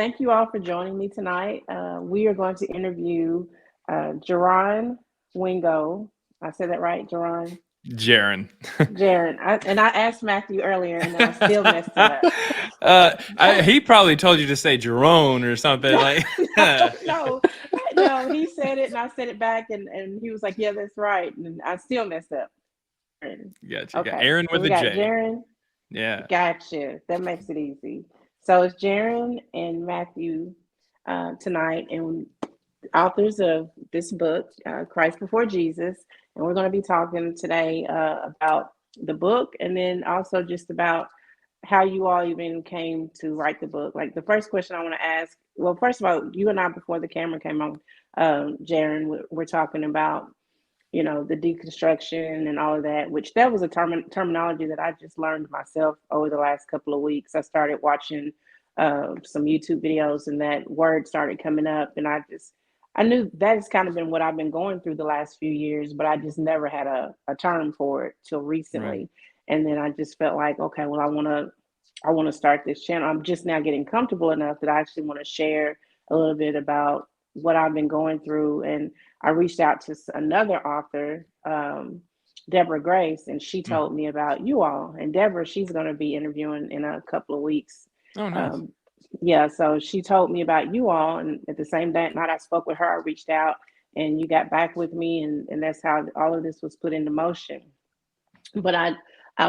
thank you all for joining me tonight. We are going to interview Jaaron Wingo. I said that right, Jaaron? Jaaron. Jaaron. I asked Matthew earlier, and I still messed it up. He probably told you to say Jerome or something No, like. no, no. He said it, and I said it back, and he was like, "Yeah, that's right," and I still messed up. Gotcha. You got Okay, Aaron so with we a got J. Jaaron. Yeah. Gotcha. That makes it easy. So it's Jaaron and Matthew tonight, and authors of this book, Christ Before Jesus. And we're going to be talking today about the book, and then also just about how you all even came to write the book. Like the first question I want to ask, well, first of all, you and I, before the camera came on, Jaaron, we're talking about, the deconstruction and all of that, which that was a terminology that I just learned myself over the last couple of weeks. I started watching some YouTube videos, and that word started coming up, and I knew that has kind of been what I've been going through the last few years, but I just never had a term for it till Right. recently. And then I just felt like, okay, well, I want to start this channel. I'm just now getting comfortable enough that I actually want to share a little bit about what I've been going through. And I reached out to another author, Deborah Grace, and she Mm. told me about you all. And Deborah, she's going to be interviewing in a couple of weeks. Oh, nice. Um, yeah, so she told me about you all, and at the same night I spoke with her, I reached out, and you got back with me, and that's how all of this was put into motion. But I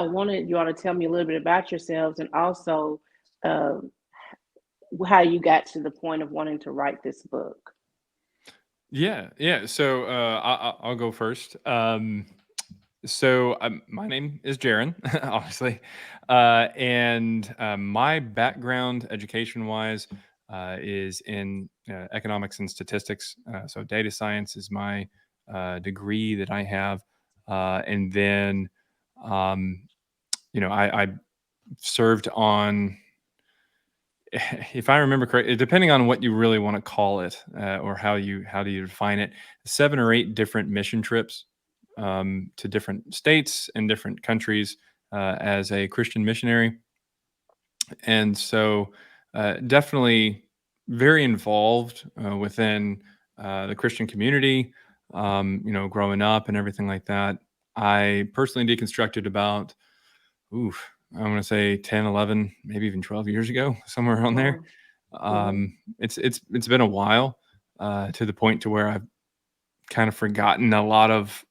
wanted you all to tell me a little bit about yourselves, and also uh, how you got to the point of wanting to write this book. Yeah, yeah. So I'll go first. My name is Jaaron, obviously, and my background, education-wise, is in economics and statistics. So data science is my degree that I have, and then, um, I served on, if I remember correctly, depending on what you really want to call it, or how do you define it, 7 or 8 different mission trips to different states and different countries as a Christian missionary, and so definitely very involved within the Christian community. Growing up and everything like that. I personally deconstructed about, oof, I want to say 10, 11, maybe even 12 years ago, somewhere around there. Wow. Hmm. It's been a while, to the point to where I've kind of forgotten a lot of,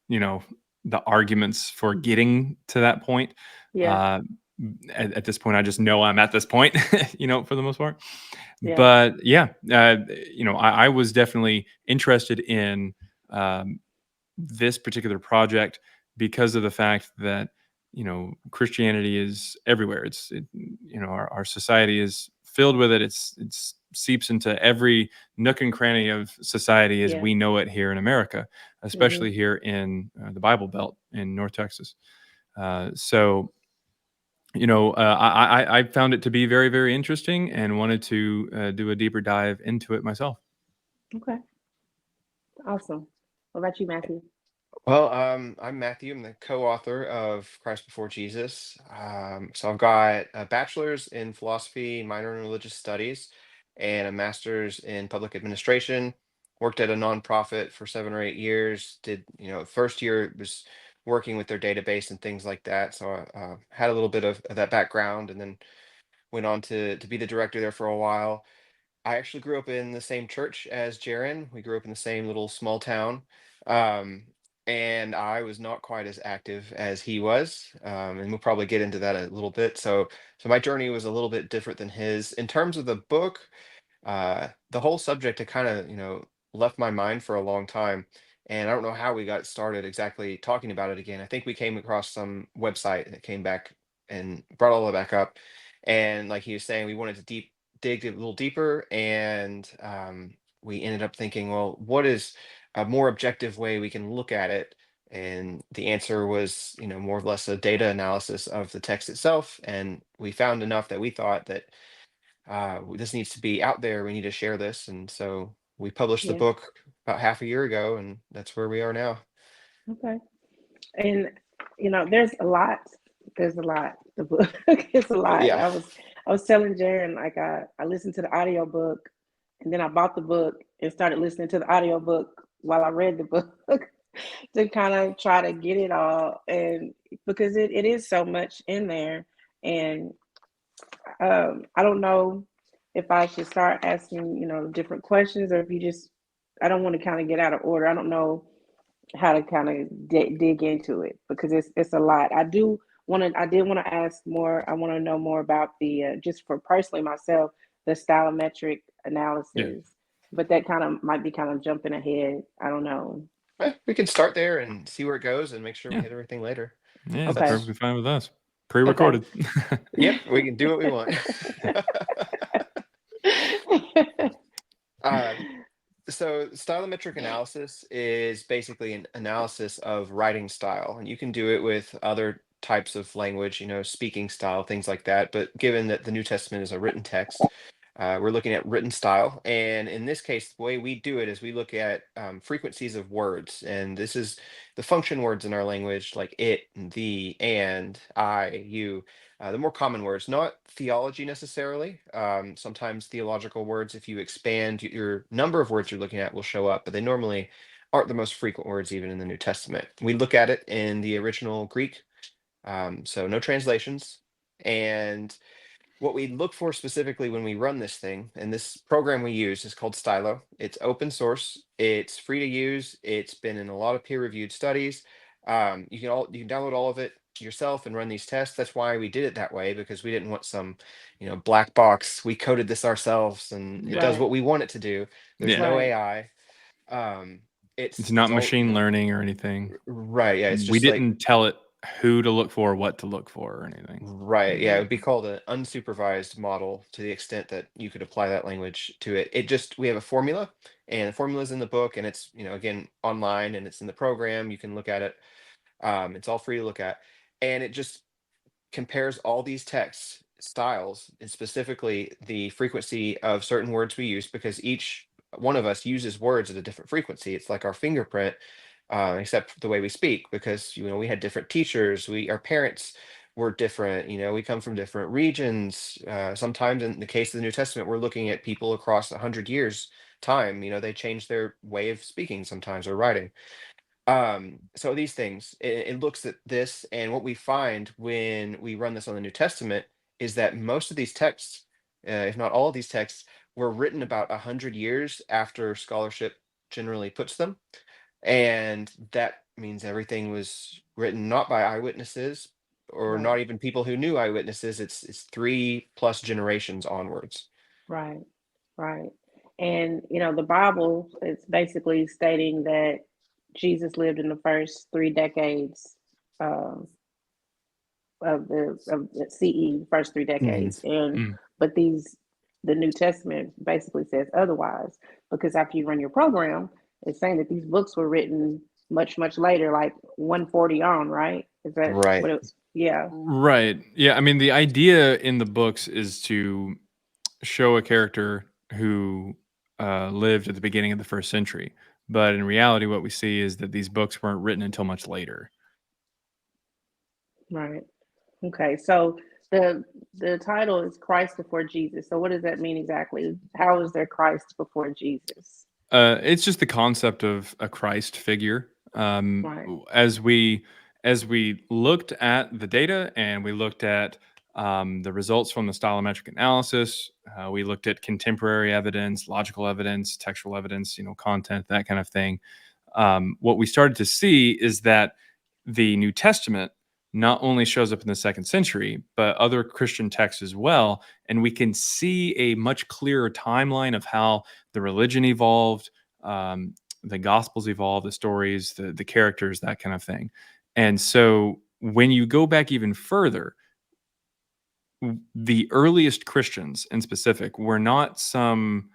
the arguments for getting to that point. Yeah, Uh, at this point, I just know I'm at this point, for the most part. yeah, But yeah, I was definitely interested in this particular project because of the fact that Christianity is everywhere. Our society is filled with it. It's seeps into every nook and cranny of society as yeah. we know it here in America, Hmm. especially here in the Bible Belt in North Texas. So I found it to be very, very interesting and wanted to do a deeper dive into it myself. Okay, awesome. What about you, Matthew? Well, I'm Matthew. I'm the co-author of Christ Before Jesus. So I've got a bachelor's in philosophy, minor in religious studies, and a master's in public administration. Worked at a nonprofit for 7 or 8 years. Did, first year was working with their database and things like that. So I had a little bit of that background, and then went on to be the director there for a while. I actually grew up in the same church as Jaren. We grew up in the same little small town. Um, and I was not quite as active as he was. And we'll probably get into that a little bit. So my journey was a little bit different than his. In terms of the book, the whole subject had kind of, left my mind for a long time. And I don't know how we got started exactly talking about it again. I think we came across some website that came back and brought all that back up. And like he was saying, we wanted to dig a little deeper, and we ended up thinking, well, what is a more objective way we can look at it? And the answer was, more or less a data analysis of the text itself. And we found enough that we thought that this needs to be out there. We need to share this. And so we published the Yeah. book about half a year ago, and that's where we are now. Okay. And there's a lot. There's a lot. The book is a lot. Yeah. I was telling Jaren, like I listened to the audiobook and then I bought the book and started listening to the audiobook while I read the book to kind of try to get it all. And because it is so much in there. And I don't know if I should start asking, different questions, or if you just, I don't want to kind of get out of order. I don't know how to kind of dig into it because it's a lot. I did want to ask more. I want to know more about the just for personally myself, the stylometric analysis, but that kind of might be kind of jumping ahead. I don't know. We can start there and see where it goes and make sure we Yeah. hit everything later. Yeah, it's Okay. perfectly fine with us. Pre-recorded. Yep, we can do what we want. So stylometric analysis is basically an analysis of writing style, and you can do it with other types of language, speaking style, things like that. But given that the New Testament is a written text, we're looking at written style. And in this case, the way we do it is we look at frequencies of words. And this is the function words in our language, like it, the, and, I, you, the more common words, not theology necessarily. Sometimes theological words, if you expand your number of words you're looking at, will show up, but they normally aren't the most frequent words even in the New Testament. We look at it in the original Greek, so no translations. And what we look for specifically when we run this thing, and this program we use is called Stylo. It's open source. It's free to use. It's been in a lot of peer-reviewed studies. You can download all of it yourself and run these tests. That's why we did it that way, because we didn't want some, black box. We coded this ourselves, and it does Right. what we want it to do. There's Yeah. no Right. AI. It's It's not all machine learning or anything. right. Yeah, it's We just like didn't tell it who to look for, what to look for, or anything. right. Yeah, it Mhm. would be called an unsupervised model to the extent that you could apply that language to it. We have a formula, and the formula is in the book, and it's, again, online, and it's in the program. You can look at it. It's all free to look at. And it just compares all these text styles, and specifically the frequency of certain words we use, because each one of us uses words at a different frequency. It's like our fingerprint, except the way we speak, because we had different teachers. Our parents were different. We come from different regions. Sometimes, in the case of the New Testament, we're looking at people across 100 years time. They change their way of speaking sometimes, or writing. So these things, it looks at this, and what we find when we run this on the New Testament is that most of these texts, if not all of these texts, were written about 100 years after scholarship generally puts them. And that means everything was written not by eyewitnesses, or Right. not even people who knew eyewitnesses. It's 3+ generations onwards. Right. Right. And the Bible is basically stating that Jesus lived in the first 3 decades um, of the CE, first 3 decades, and Mm. but the New Testament basically says otherwise, because after you run your program, it's saying that these books were written much later, like 140 on, right? Is that Right. what it? Yeah. Right. Yeah. I mean, the idea in the books is to show a character who lived at the beginning of the first century. But in reality, what we see is that these books weren't written until much later. Right. Okay. So the title is Christ before Jesus. So what does that mean exactly? How is there Christ before Jesus? It's just the concept of a Christ figure. Right. As we looked at the data and we looked at the results from the stylometric analysis, we looked at contemporary evidence, logical evidence, textual evidence, content, that kind of thing. What we started to see is that the New Testament not only shows up in the second century, but other Christian texts as well. And we can see a much clearer timeline of how the religion evolved, the gospels evolved, the stories, the characters, that kind of thing. And so when you go back even further, the earliest Christians in specific were not some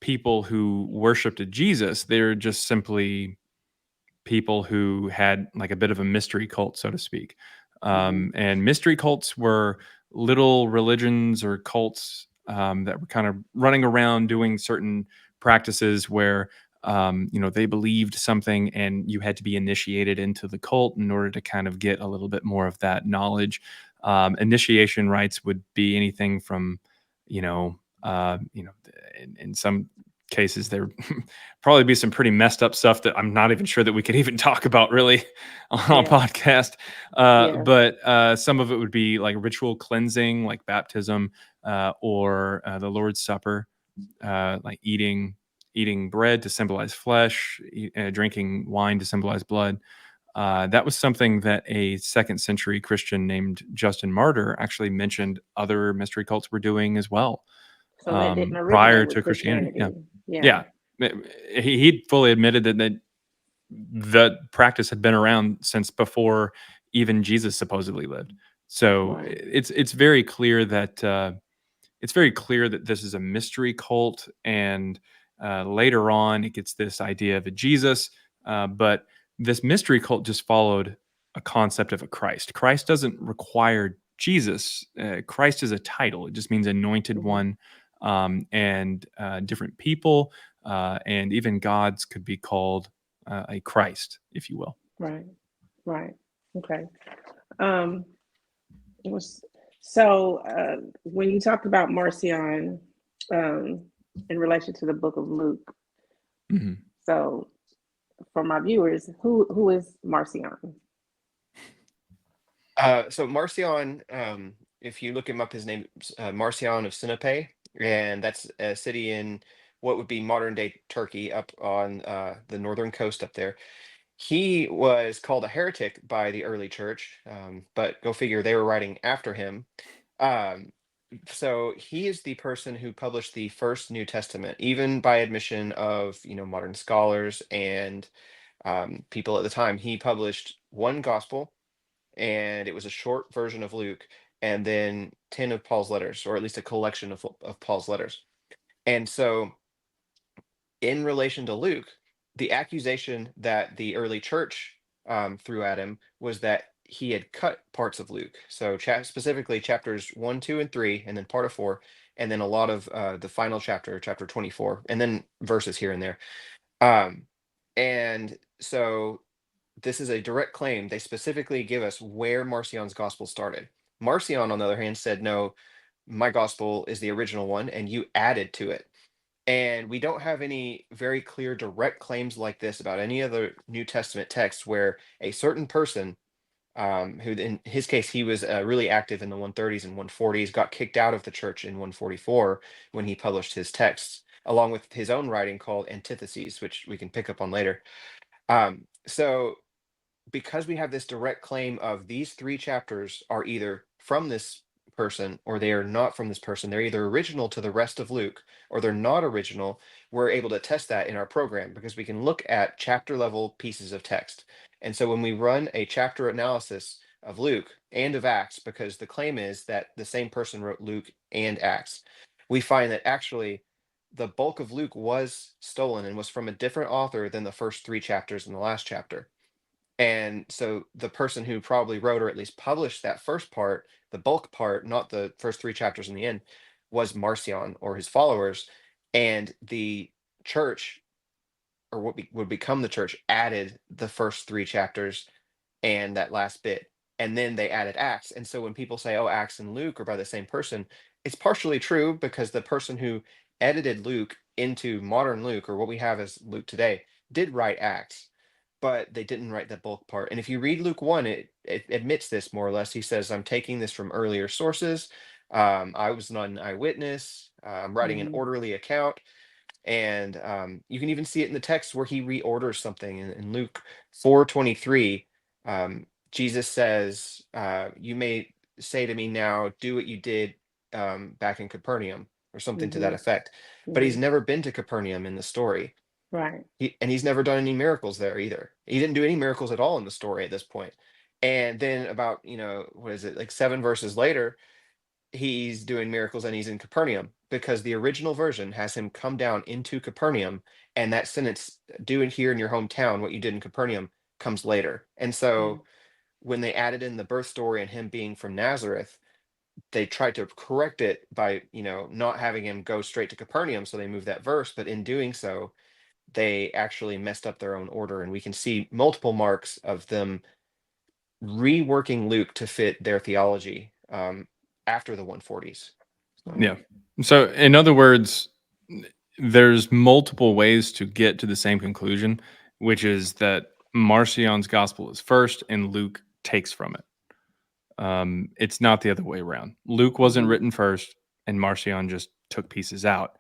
people who worshiped a Jesus. They're just simply people who had like a bit of a mystery cult, so to speak. Mm-hmm. And mystery cults were little religions or cults that were kind of running around doing certain practices where they believed something, and you had to be initiated into the cult in order to kind of get a little bit more of that knowledge. Initiation rites would be anything from, in some cases there would probably be some pretty messed up stuff that I'm not even sure that we could even talk about really on a Yeah. podcast. Yeah. But some of it would be like ritual cleansing, like baptism, or the Lord's Supper, like eating bread to symbolize flesh, drinking wine to symbolize blood. That was something that a second century Christian named Justin Martyr actually mentioned other mystery cults were doing as well, So that didn't prior originate with to Christianity. Yeah. Christianity. Yeah. Yeah. He fully admitted that the practice had been around since before even Jesus supposedly lived. So Wow. it's very clear that this is a mystery cult, and later on it gets this idea of a Jesus, but this mystery cult just followed a concept of a Christ. Christ doesn't require Jesus. Christ is a title. It just means anointed Hmm. one, and different people and even gods could be called a Christ, if you will. Right. Right. Okay. Um, it was so when you talked about Marcion um, in relation to the book of Luke, Mhm. so for my viewers, who is Marcion? So Marcion, if you look him up, his name is Marcion of Sinope, and that's a city in what would be modern day Turkey, up on the northern coast up there. He was called a heretic by the early church, but go figure, they were writing after him. Um, so he is the person who published the first New Testament, even by admission of modern scholars and people at the time. He published one gospel, and it was a short version of Luke, and then 10 of Paul's letters, or at least a collection of Paul's letters. And so, in relation to Luke, the accusation that the early church threw at him was that he had cut parts of Luke. So, specifically chapters 1, 2, and 3, and then part of 4, and then a lot of the final chapter, chapter 24, and then verses here and there. Um, and so, this is a direct claim. They specifically give us where Marcion's gospel started. Marcion, on the other hand, said, no, my gospel is the original one, and you added to it. And we don't have any very clear, direct claims like this about any other New Testament text where a certain person, who in his case, he was really active in the 130s and 140s, got kicked out of the church in 144 when he published his texts, along with his own writing called Antitheses, which we can pick up on later. So because we have this direct claim of these three chapters are either from this person or they are not from this person, they're either original to the rest of Luke or they're not original, we're able to test that in our program because we can look at chapter level pieces of text. And so when we run a chapter analysis of Luke and of Acts, because the claim is that the same person wrote Luke and Acts, we find that actually the bulk of Luke was stolen and was from a different author than the first three chapters in the last chapter. And so the person who probably wrote or at least published that first part, the bulk part, not the first three chapters in the end, was Marcion or his followers. And the church, or what would become the church, added the first three chapters and that last bit. And then they added Acts. And so when people say, oh, Acts and Luke are by the same person, it's partially true because the person who edited Luke into modern Luke, or what we have as Luke today, did write Acts, but they didn't write the bulk part. And if you read Luke 1, it admits this more or less. He says, I'm taking this from earlier sources. I was not an eyewitness. I'm writing an Mm-hmm. orderly account. And you can even see it in the text where he reorders something in Luke 4:23. Jesus says, you may say to me now, do what you did back in Capernaum, or something to that Mm-hmm. effect. But Mm-hmm. he's never been to Capernaum in the story. Right. And he's never done any miracles there either. He didn't do any miracles at all in the story at this point. And then about, what is it, like 7 verses later, he's doing miracles and he's in Capernaum because the original version has him come down into Capernaum, and that sentence, do it here in your hometown what you did in Capernaum, comes later. And Yeah. so when they added in the birth story and him being from Nazareth, they tried to correct it by, not having him go straight to Capernaum, so they moved that verse, but in doing so, they actually messed up their own order, and we can see multiple marks of them reworking Luke to fit their theology after the 140s. So, Yeah. So, in other words, there's multiple ways to get to the same conclusion, which is that Marcion's gospel is first and Luke takes from it. It's not the other way around. Luke wasn't Mm-hmm. written first, and Marcion just took pieces out.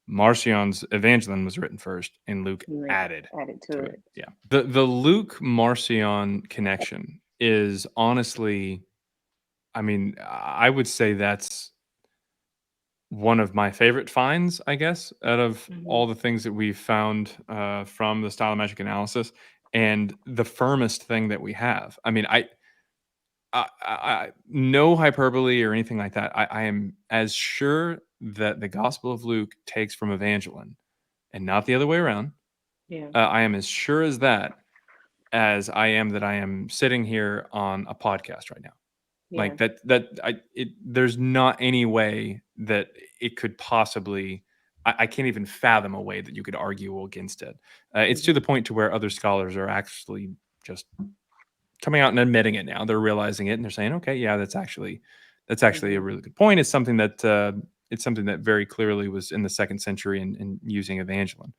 Marcion's Evangelion was written first, and Luke You added added to to it. it. Yeah. The Luke Marcion connection is honestly, I mean, I would say that's one of my favorite finds, I guess, out of Mm-hmm. all the things that we've found from the style of magic analysis, and the firmest thing that we have. I mean, no hyperbole or anything like that. I am as sure that the Gospel of Luke takes from Evangelion and not the other way around. Yeah. I am as sure as I am that I am sitting here on a podcast right now. Yeah. Like there's not any way that it could possibly. I can't even fathom a way that you could argue against it. It's to Mm-hmm. the point to where other scholars are actually just coming out and admitting it now. They're realizing it and they're saying, okay, yeah, that's actually a Mm-hmm. really good point. It's something that very clearly was in the second century and using Evangelion.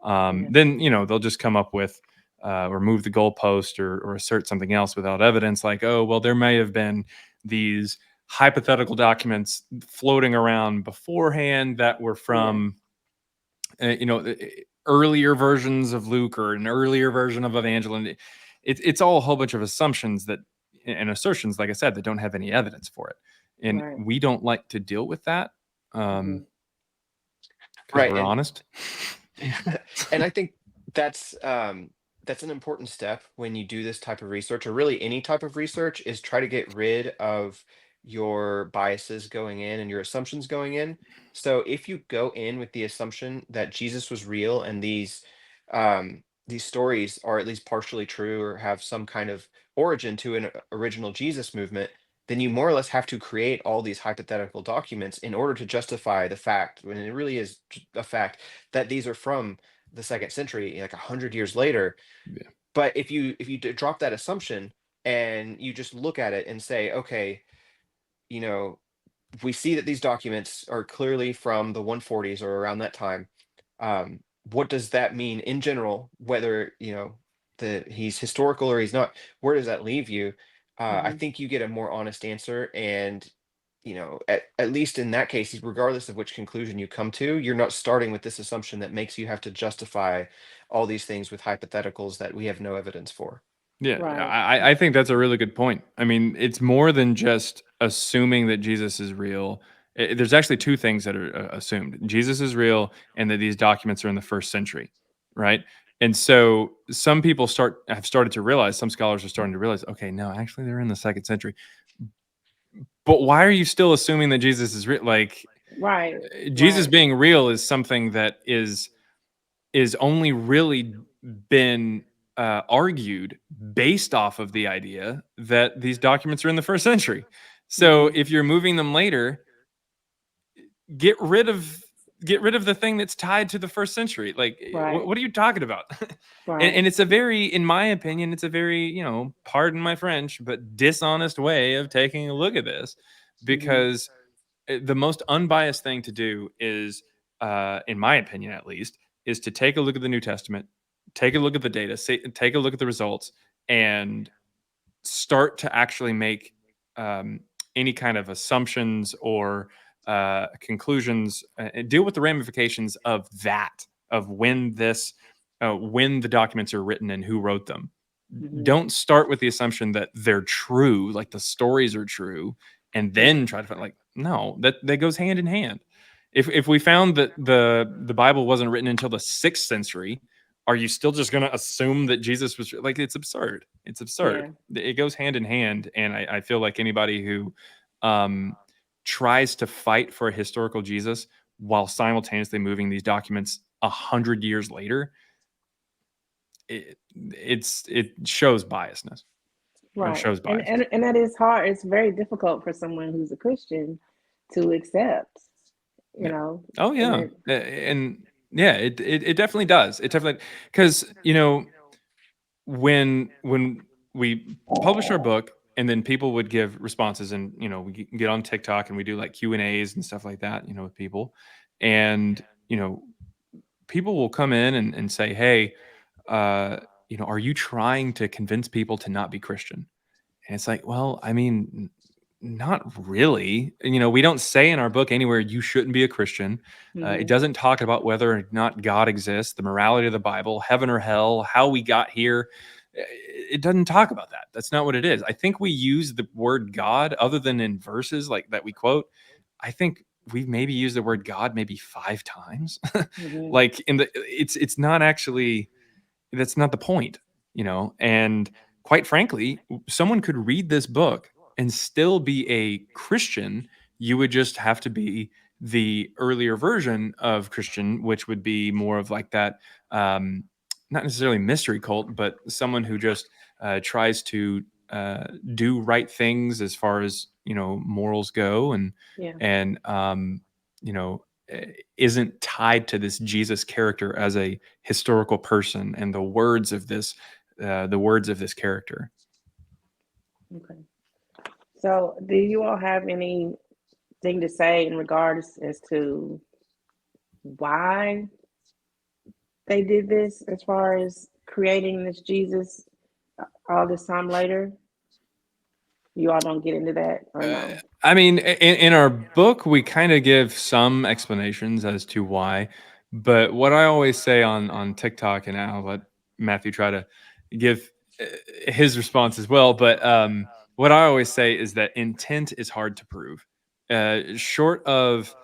Yeah. Then they'll just come up with or move the goalpost or assert something else without evidence, like, oh well, there may have been these hypothetical documents floating around beforehand that were Yeah. from earlier versions of Luke or an earlier version of Evangelion. It's all a whole bunch of assumptions that and assertions, like I said, that don't have any evidence for it, and Right. we don't like to deal with that Mm-hmm. because right. we're honest. And I think that's that's an important step when you do this type of research, or really any type of research, is try to get rid of your biases going in and your assumptions going in. So if you go in with the assumption that Jesus was real and these stories are at least partially true or have some kind of origin to an original Jesus movement, then you more or less have to create all these hypothetical documents in order to justify the fact, when it really is a fact, that these are from the second century, like 100 years later. Yeah. But if you drop that assumption and you just look at it and say, okay, you know, we see that these documents are clearly from the 140s or around that time. Um, what does that mean in general? Whether he's historical or he's not, where does that leave you? I Mm-hmm. think you get a more honest answer, and at least in that case, regardless of which conclusion you come to, you're not starting with this assumption that makes you have to justify all these things with hypotheticals that we have no evidence for. Yeah, Right. I think that's a really good point. I mean, it's more than just assuming that Jesus is real. There's actually two things that are assumed: Jesus is real, and that these documents are in the first century, right? And so some people have started to realize, some scholars are starting to realize, okay, no, actually they're in the second century. But why are you still assuming that Jesus is real? Like, Right. Jesus Right. being real is something that is only really been argued based off of the idea that these documents are in the first century. So Mm-hmm. if you're moving them later, get rid of get rid of the thing that's tied to the first century. Like, Right. what are you talking about? and, Right. and it's a very, in my opinion, it's a very, pardon my French, but dishonest way of taking a look at this, Mm-hmm. because the most unbiased thing to do is, in my opinion at least, is to take a look at the New Testament, take a look at the data, take a look at the results, and start to actually make um, any kind of assumptions or conclusions, and deal with the ramifications of that, of when the documents are written and who wrote them. Mm-hmm. Don't start with the assumption that they're true, like the stories are true, and Yeah. then try to find, like, no, that goes hand in hand. If we found that the Bible wasn't written until the 6th century, are you still just going to assume that Jesus was like? It's absurd. It's absurd. Yeah. It goes hand in hand, and I feel like anybody who um, tries to fight for a historical Jesus while simultaneously moving these documents 100 years later, it shows biasness. It Right. shows And, biasness. and that is hard. It's very difficult for someone who's a Christian to accept, you Yeah. know, Oh and yeah. it, And yeah, it definitely does. It definitely, because when we published our book, and then people would give responses, and we get on TikTok and we do like Q&As and stuff like that, with people, and people will come in and say, hey, are you trying to convince people to not be Christian? And it's like, well, I mean, not really. We don't say in our book anywhere you shouldn't be a Christian. It doesn't talk about whether or not God exists, the morality of the Bible, heaven or hell, how we got here. It doesn't talk about that. That's not what it is. I think we use the word God, other than in verses like that we quote. I think we've maybe used the word God maybe 5 times. Like it's not actually, that's not the point, and quite frankly, someone could read this book and still be a Christian. You would just have to be the earlier version of Christian, which would be more of like that, not necessarily mystery cult, but someone who just tries to do right things as far as morals go, and Yeah. and isn't tied to this Jesus character as a historical person and the words of this character. Okay. So, do you all have anything to say in regards as to why they did this, as far as creating this Jesus all this time later? You all don't get into that, or no? I mean, in our book, we kind of give some explanations as to why, but what I always say on TikTok, and I'll let Matthew try to give his response as well. But what I always say is that intent is hard to prove. Short of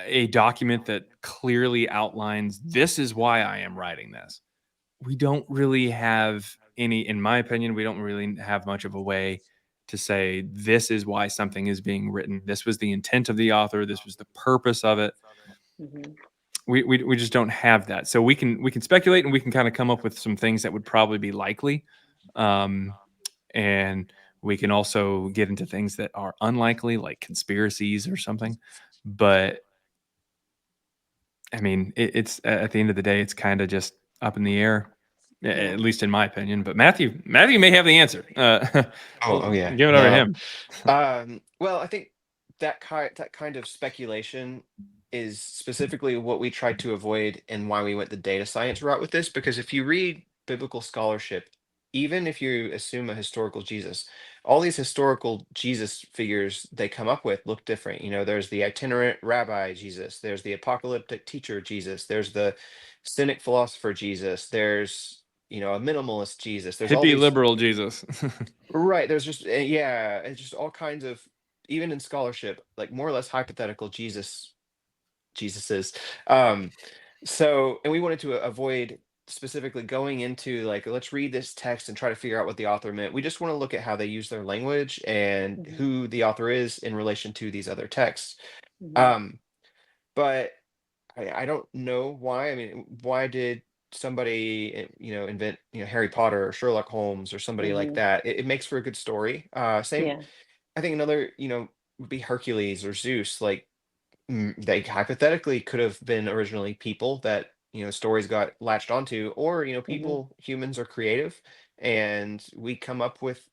a document that clearly outlines this is why I am writing this, we don't really have any, in my opinion, we don't really have much of a way to say this is why something is being written. This was the intent of the author. This was the purpose of it. Mm-hmm. We just don't have that. So we can speculate, and we can kind of come up with some things that would probably be likely. And we can also get into things that are unlikely, like conspiracies or something. But I mean, it's at the end of the day, it's kind of just up in the air, at least in my opinion. But Matthew may have the answer. Oh, Well, yeah. give it over to No. him. Well, I think that kind of speculation is specifically what we tried to avoid, and why we went the data science route with this. Because if you read biblical scholarship, even if you assume a historical Jesus, all these historical Jesus figures they come up with look different. There's the itinerant rabbi Jesus, there's the apocalyptic teacher Jesus, there's the cynic philosopher Jesus, there's a minimalist Jesus. There's all Hippie these. liberal Jesus. Right, there's just yeah, it's just all kinds of, even in scholarship, like more or less hypothetical Jesuses. Um, and we wanted to avoid specifically going into like, let's read this text and try to figure out what the author meant. We just want to look at how they use their language and Mm-hmm. who the author is in relation to these other texts. Mm-hmm. Um, but I don't know why. I mean, why did somebody, invent, Harry Potter or Sherlock Holmes or somebody like Mm-hmm. that? It makes for a good story. Same, Yeah. I think another, would be Hercules or Zeus. Like, they hypothetically could have been originally people that, stories got latched onto, or, Mm-hmm. humans are creative, and we come up with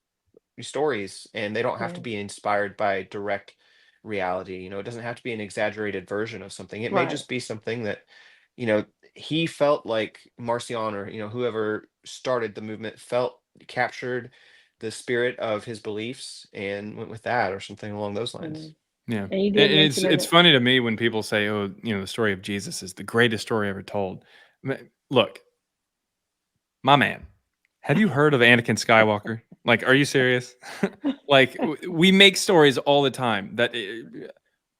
stories, and they don't have to Yeah. be inspired by direct reality. It doesn't have to be an exaggerated version of something. It may Right. just be something that, you know he felt like Marcion, or whoever started the movement, felt captured the spirit of his beliefs and went with that, or something along those Mm-hmm. lines. Yeah. And you did And mention it's it. funny to me when people say, oh, the story of Jesus is the greatest story ever told. Look, my man, have you heard of Anakin Skywalker? Like, are you serious? Like, we make stories all the time that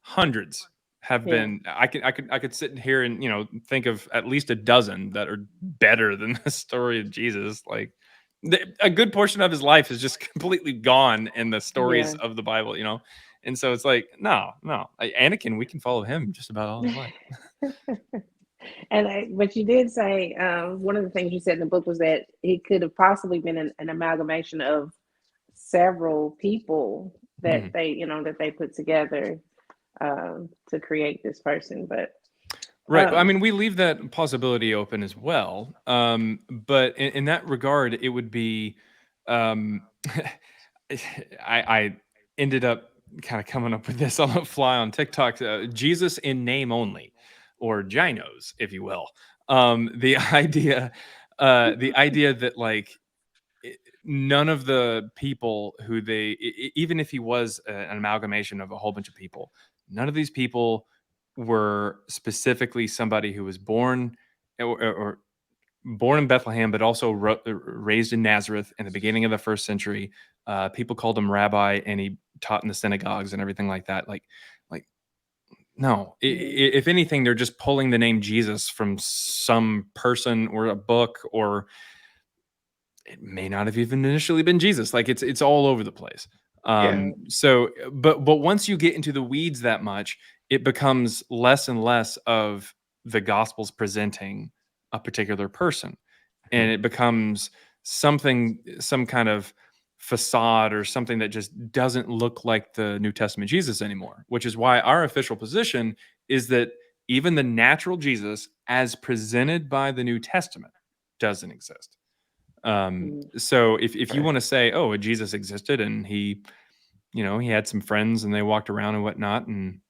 hundreds have Yeah. been. I could sit here and think of at least a dozen that are better than the story of Jesus. Like, a good portion of his life is just completely gone in the stories Yeah. of the Bible. And so it's like, no, Anakin, we can follow him just about all his life. But you did say, one of the things you said in the book was that he could have possibly been an amalgamation of several people that Mhm. they put together, to create this person. But Right. I mean, we leave that possibility open as well. But in that regard, it would be um, I ended up kind of coming up with this on the fly on TikTok. Jesus in name only, or Ginos, if you will. The idea that like none of the people who even if he was an amalgamation of a whole bunch of people, none of these people were specifically somebody who was born or born in Bethlehem, but also raised in Nazareth in the beginning of the first century. People called him rabbi, and he taught in the synagogues and everything like that. Like no. If anything, they're just pulling the name Jesus from some person or a book, or it may not have even initially been Jesus. Like it's all over the place. Yeah. So, but once you get into the weeds that much, it becomes less and less of the Gospels presenting a particular person, and it becomes some kind of facade or something that just doesn't look like the New Testament Jesus anymore. Which is why our official position is that even the natural Jesus, as presented by the New Testament, doesn't exist. So if you Right. want to say, oh, Jesus existed and he had some friends and they walked around and whatnot, and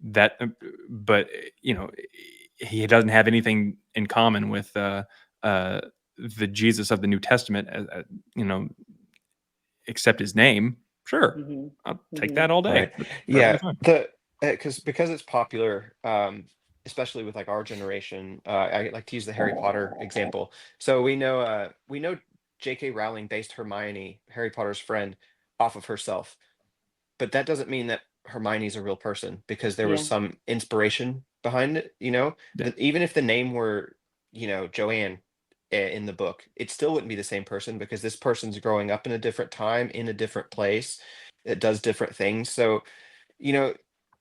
that, but he doesn't have anything in common with the Jesus of the New Testament, except his name. Sure, I'll take that all day. Right. That's perfectly Yeah. fine. The because it's popular, especially with like our generation. I like to use the Harry Potter example. So we know J.K. Rowling based Hermione, Harry Potter's friend, off of herself, but that doesn't mean that Hermione's a real person because there was Yeah. some inspiration behind it. Yeah. That even if the name were, Joanne in the book, it still wouldn't be the same person because this person's growing up in a different time, in a different place, it does different things. So, you know,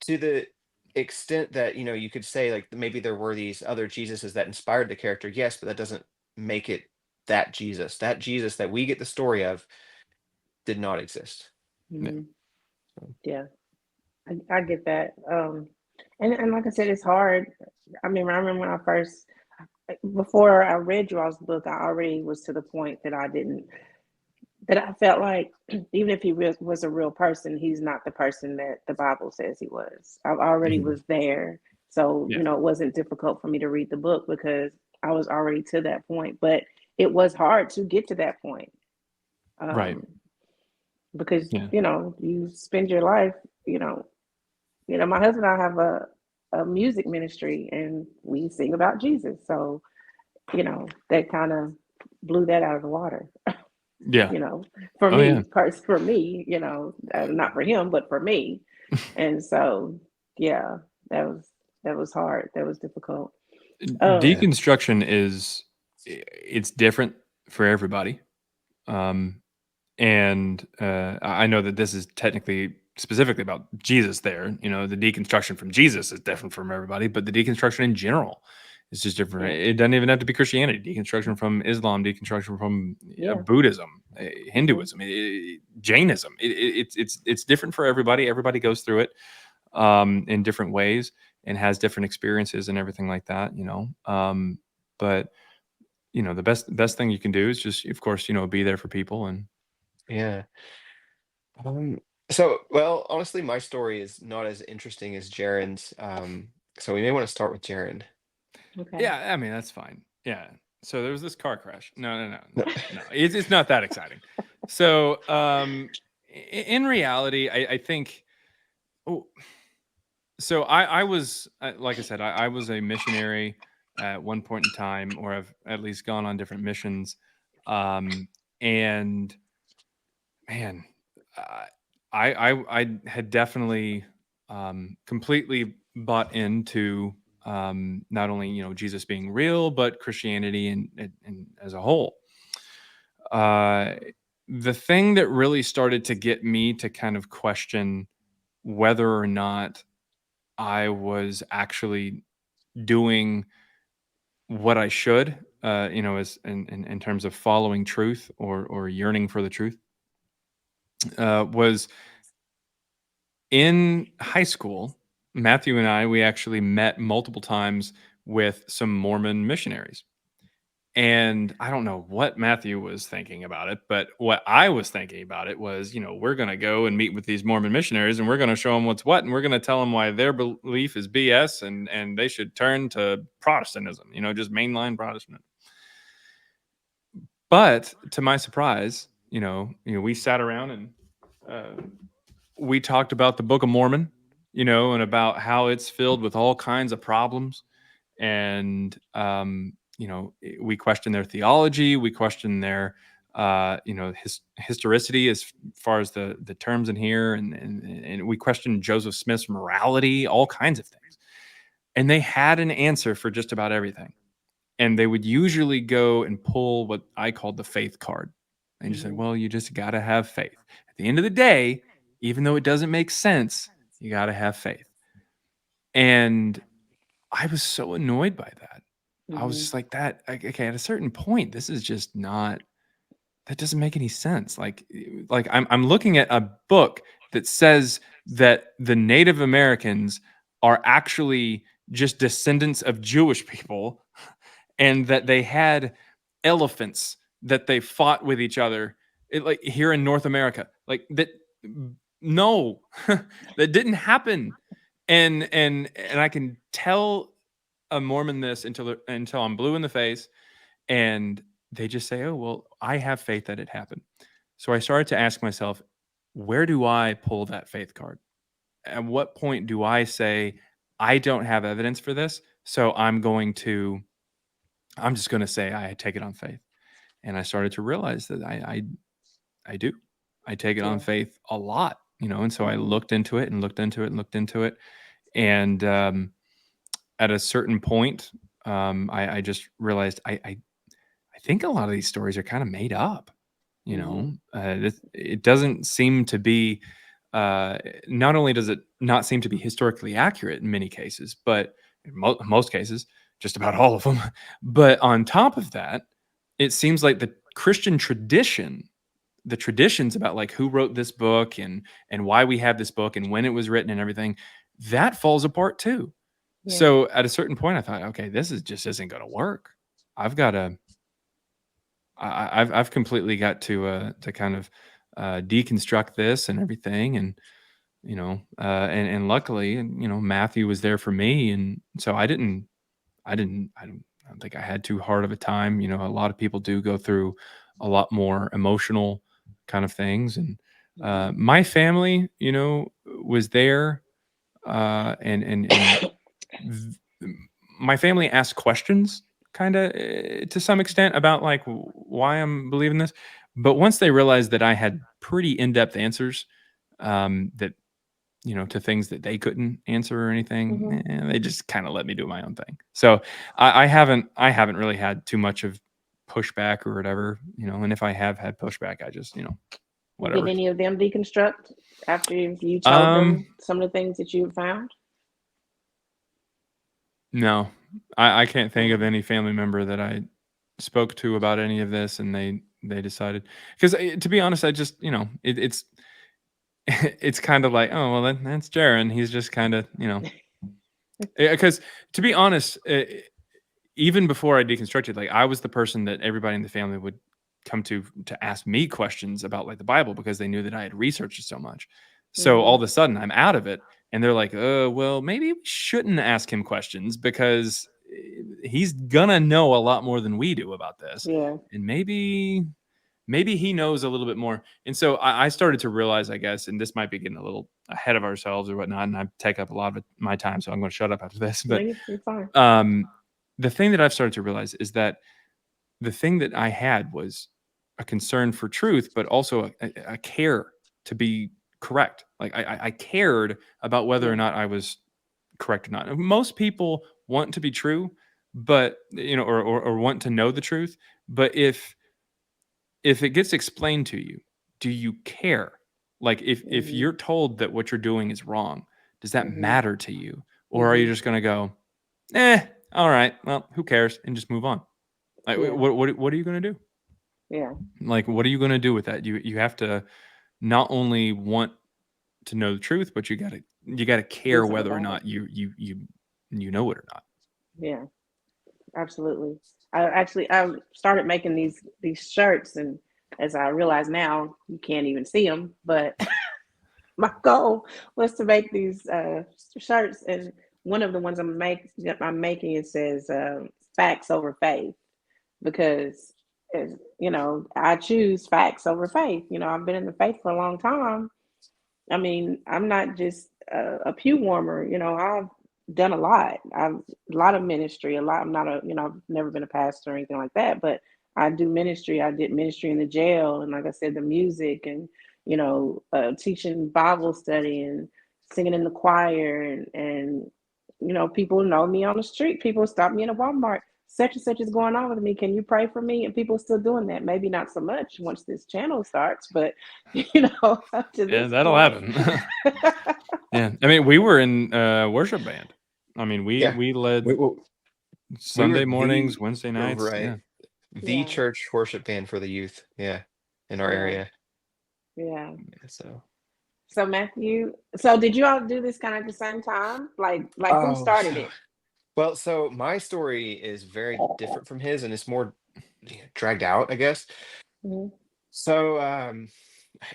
to the extent that, you could say like maybe there were these other Jesuses that inspired the character, yes, but that doesn't make it that Jesus. That Jesus that we get the story of did not exist. Yeah. Yeah. I get that. And like I said, it's hard. I mean, I remember when I first, before I read Joel's book, I already was to the point that I felt like even if he was a real person, he's not the person that the Bible says he was. I already Mhm. was there. So, Yeah. it wasn't difficult for me to read the book because I was already to that point. But it was hard to get to that point. Right. Because, Yeah. you spend your life, you know, my husband and I have a music ministry and we sing about Jesus. So, that kind of blew that out of the water, Yeah. you know, for Oh yeah. me, not for him, but for me. And so, yeah, that was hard. That was difficult. Um, Yeah. Deconstruction it's different for everybody. Um, and I know that this is technically specifically about Jesus there. The deconstruction from Jesus is different from everybody, but the deconstruction in general is just different. yeah, It doesn't even have to be Christianity. Deconstruction from Islam, deconstruction from yeah, Buddhism, hmm Hinduism, Jainism. It's different for everybody. Everybody goes through it in different ways and has different experiences and everything like that. But the best thing you can do is just, of course, be there for people. And Yeah. Um, so, well, honestly, my story is not as interesting as Jaren's. So we may want to start with Jaren. okay, yeah, I mean, that's fine. Yeah. So there was this car crash. No. It's not that exciting. So in reality, I think. Oh, so I was like I said, I was a missionary at one point in time, or I've at least gone on different missions. And man, uh, I had definitely completely bought into not only Jesus being real, but Christianity and as a whole. Uh, the thing that really started to get me to kind of question whether or not I was actually doing what I should, as in terms of following truth or yearning for the truth, was in high school. Matthew and I, we actually met multiple times with some Mormon missionaries. And I don't know what Matthew was thinking about it, but what I was thinking about it was, we're going to go and meet with these Mormon missionaries and we're going to show them what's what. And we're going to tell them why their belief is BS and they should turn to Protestantism, just mainline Protestant. But to my surprise, we sat around and we talked about the Book of Mormon, and about how it's filled with all kinds of problems. And, we question their theology. We question their, historicity as far as the terms in here. And we question Joseph Smith's morality, all kinds of things. And they had an answer for just about everything. And they would usually go and pull what I called the faith card. And just say, well, you just got to have faith. At the end of the day, even though it doesn't make sense, you got to have faith. And I was so annoyed by that. I was just like that. Okay, at a certain point, this is just not. That doesn't make any sense. Like I'm looking at a book that says that the Native Americans are actually just descendants of Jewish people, and that they had elephants that they fought with each other, like here in North America. Like that. No, that didn't happen. And I can tell a Mormon this until I'm blue in the face, and they just say, "Oh, well, I have faith that it happened." So I started to ask myself, where do I pull that faith card? At what point do I say, I don't have evidence for this, so I'm just going to say I take it on faith? And I started to realize that I do. I take it on faith a lot, and so I looked into it and looked into it and looked into it. And at a certain point, I just realized I think a lot of these stories are kind of made up. It doesn't seem to be. Not only does it not seem to be historically accurate in many cases, but in most cases, just about all of them. But on top of that, it seems like the Christian tradition, the traditions about like who wrote this book and why we have this book and when it was written and everything, that falls apart too. So at a certain point, I thought, okay, this is just isn't going to work. I've got to. I've completely got to kind of deconstruct this and everything, and and luckily, Matthew was there for me, and so I don't think I had too hard of a time. A lot of people do go through a lot more emotional kind of things, and my family, was there, and my family asked questions kind of to some extent about like why I'm believing this. But once they realized that I had pretty in-depth answers, that to things that they couldn't answer or anything, they just kind of let me do my own thing. So I haven't really had too much of pushback or whatever, and if I have had pushback, I just Did whatever. any of them deconstruct after you told Um, them some of the things that you found? no, I can't think of any family member that I spoke to about any of this, and they decided, because to be honest, I just it's it's kind of like, oh well, that's Jaaron. He's just kind of because to be honest, even before I deconstructed, like I was the person that everybody in the family would come to ask me questions about like the Bible, because they knew that I had researched it so much. So all of a sudden I'm out of it, and they're like, well, maybe we shouldn't ask him questions because he's gonna know a lot more than we do about this, Yeah. and maybe he knows a little bit more. And so I started to realize, I guess, and this might be getting a little ahead of ourselves or whatnot, and I take up a lot of my time, so I'm going to shut up after this. No, But you're fine. the thing that I've started to realize is that the thing that I had was a concern for truth, but also a care to be correct. Like I cared about whether or not I was correct or not. Most people want to be true, but or want to know the truth. But if it gets explained to you, do you care? Like if you're told that what you're doing is wrong, does that matter to you? Or are you just going to go, all right, well, who cares, and just move on? Like Yeah. what are you going to do? Yeah. Like what are you going to do with that? You have to not only want to know the truth, but you got to care Do something whether or about it. not you know it or not. Yeah. Absolutely. I started making these shirts, and as I realize now, you can't even see them. But my goal was to make these shirts, and one of the ones I'm making, it says facts over faith, because I choose facts over faith. I've been in the faith for a long time. I mean, I'm not just a pew warmer. I've done a lot. I've a lot of ministry. A lot. I'm not a. I've never been a pastor or anything like that. But I do ministry. I did ministry in the jail, and like I said, the music, and teaching Bible study and singing in the choir, and people know me on the street. People stop me in a Walmart. Such and such is going on with me. Can you pray for me? And people are still doing that. Maybe not so much once this channel starts, but up to Yeah, this that'll point. happen. Yeah, I mean, we were in worship band. I mean, we Yeah. we led We, we we were Sunday mornings, the Wednesday nights. right Yeah, the Yeah, church worship band for the youth. Yeah, in our yeah, area. yeah. Yeah, so. So Matthew, so did you all do this kind of at the same time? Like who Oh, started so it? well, so my story is very different from his, and it's more dragged out, I guess. Hmm. So,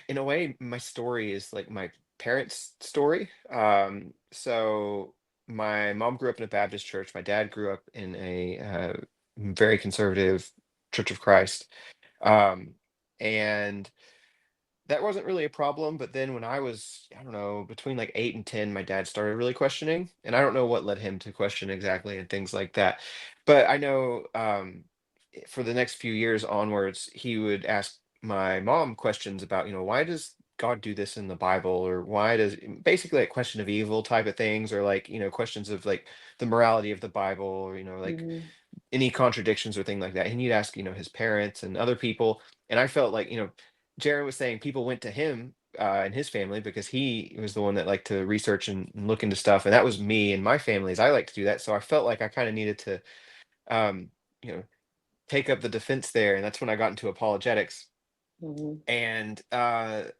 in a way, my story is like my parents' story. So my mom grew up in a Baptist church. My dad grew up in a very conservative Church of Christ. Um, and that wasn't really a problem. But then when I was, I don't know, between like 8 and 10, my dad started really questioning. And I don't know what led him to question exactly and things like that. But I know for the next few years onwards, he would ask my mom questions about, why does God do this in the Bible? Or why does basically like question of evil type of things, or like, questions of like the morality of the Bible, or, like Hmm. any contradictions or thing like that. And he'd ask, his parents and other people. And I felt like, Jaron was saying people went to him and his family because he was the one that liked to research and look into stuff. And that was me and my family, as I like to do that. So I felt like I kind of needed to, um, you know, take up the defense there. And that's when I got into apologetics. Hmm. And that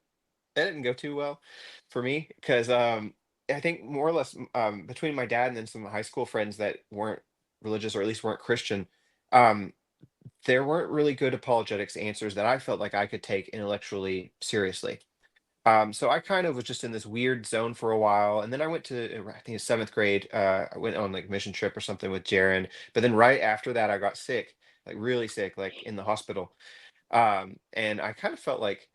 didn't go too well for me because I think more or less between my dad and then some high school friends that weren't religious or at least weren't Christian, um, there weren't really good apologetics answers that I felt like I could take intellectually seriously. So I kind of was just in this weird zone for a while, and then I went to I think it's seventh grade. I went on like mission trip or something with Jaren, but then right after that I got sick, like really sick, like in the hospital. And I kind of felt like,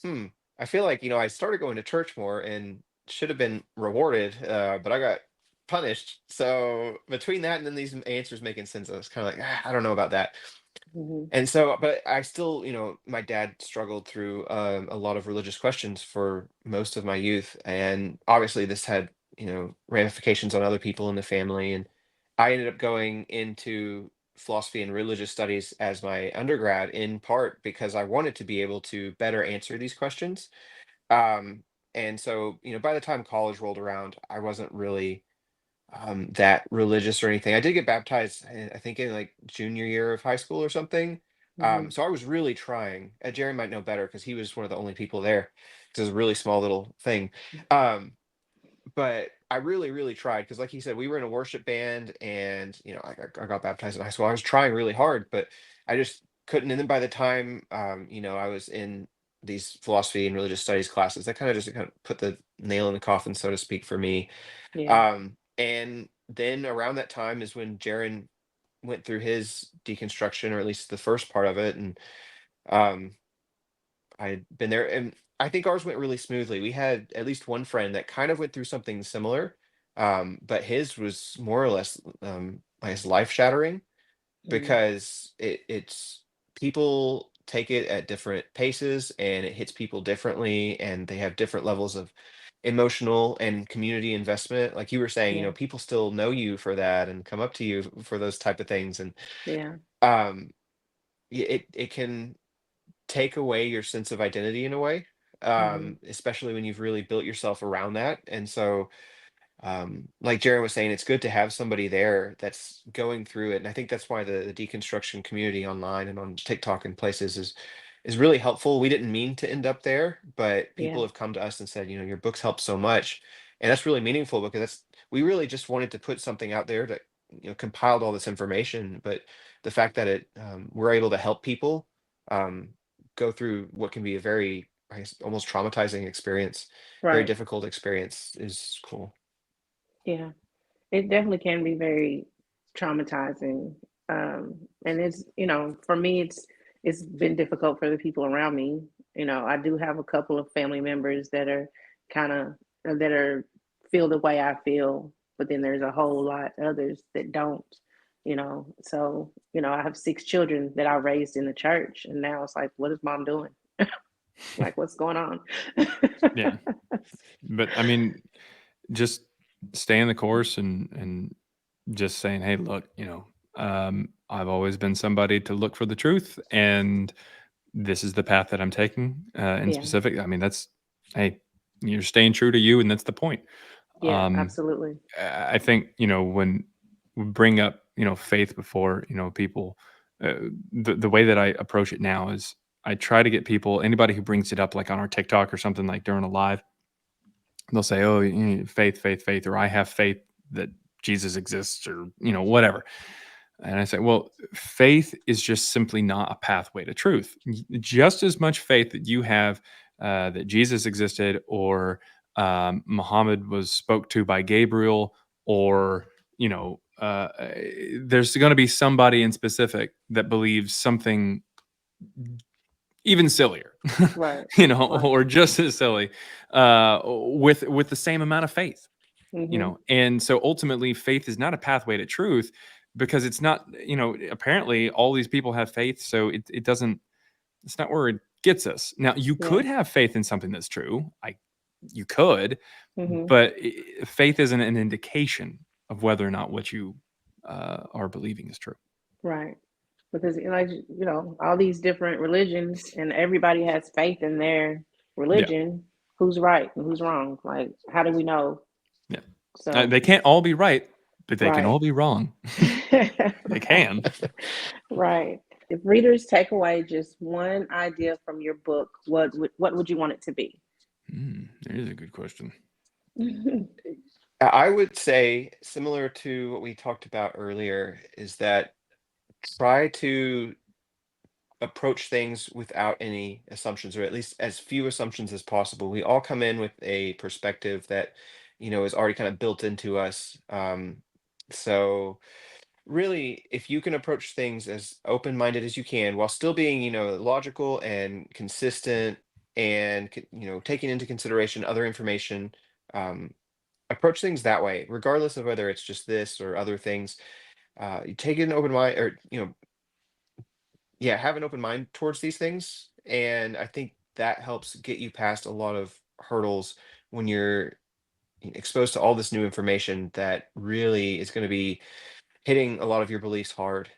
hmm, I feel like, I started going to church more and should have been rewarded, but I got punished. So between that and then these answers making sense, I was kind of like, I don't know about that. Hmm. And so, but I still, my dad struggled through a lot of religious questions for most of my youth. And obviously, this had, ramifications on other people in the family. And I ended up going into philosophy and religious studies as my undergrad, in part because I wanted to be able to better answer these questions. Um, and so, by the time college rolled around, I wasn't really that religious or anything. I did get baptized, I think in like junior year of high school or something. Hmm. So I was really trying. Jerry might know better because he was one of the only people there. 'Cause it was a really small little thing. Um, but I really, really tried because, like he said, we were in a worship band, and I got baptized in high school. I was trying really hard, but I just couldn't. And then by the time I was in these philosophy and religious studies classes, that kind of put the nail in the coffin, so to speak, for me. Yeah. And then around that time is when Jaren went through his deconstruction, or at least the first part of it. And um, I'd been there, and I think ours went really smoothly. We had at least one friend that kind of went through something similar, but his was more or less I guess life shattering Hmm. because it's people take it at different paces and it hits people differently and they have different levels of emotional and community investment. Like you were saying, Yeah. people still know you for that and come up to you for those type of things. And Yeah. um it can take away your sense of identity in a way, Hmm. especially when you've really built yourself around that. And so like Jared was saying, it's good to have somebody there that's going through it. And I think that's why the deconstruction community online and on TikTok and places is really helpful. We didn't mean to end up there, but people Yeah. have come to us and said, your books help so much. And that's really meaningful because we really just wanted to put something out there compiled all this information, but the fact that we're able to help people um, go through what can be a very, I guess, almost traumatizing experience, very Right. difficult experience, is cool. Yeah. It definitely can be very traumatizing. And it's, for me, it's been difficult for the people around me. I do have a couple of family members that are kind of that are feel the way I feel, but then there's a whole lot others that don't. So I have 6 children that I raised in the church, and now it's like, what is mom doing? Like, what's going on? Yeah. But I mean, just staying the course and just saying, hey, look, I've always been somebody to look for the truth, and this is the path that I'm taking in Yeah, specific. I mean, that's, hey, you're staying true to you, and that's the point. yeah, Um, absolutely. I think, when we bring up, faith before, people, the way that I approach it now is I try to get people, anybody who brings it up, like on our TikTok or something, like during a live, they'll say, oh, faith, faith, faith, or I have faith that Jesus exists, or, whatever. And I say, well, faith is just simply not a pathway to truth. Just as much faith that you have that Jesus existed, or Muhammad was spoke to by Gabriel, or, there's going to be somebody in specific that believes something even sillier, Right, right. or just as silly, with the same amount of faith. Hmm. And so ultimately faith is not a pathway to truth, because it's not, apparently all these people have faith, so it doesn't, it's not where it gets us. Now you Yeah. could have faith in something that's true, you could, Hmm. but faith isn't an indication of whether or not what you are believing is true. Right. Because all these different religions, and everybody has faith in their Yeah. religion. Who's right and who's wrong? Like, how do we know? Yeah. So, They can't all be right, but they can right. all be wrong. They Right. can. Right. If readers take away just one idea from your book, what would you want it to be? That is a good question. I would say, similar to what we talked about earlier, is that try to approach things without any assumptions, or at least as few assumptions as possible. We all come in with a perspective that, is already kind of built into us. So really, if you can approach things as open-minded as you can, while still being, logical and consistent, and taking into consideration other information, um, approach things that way, regardless of whether it's just this or other things. You take an open mind, or yeah, have an open mind towards these things, and I think that helps get you past a lot of hurdles when you're exposed to all this new information that really is going to be hitting a lot of your beliefs hard.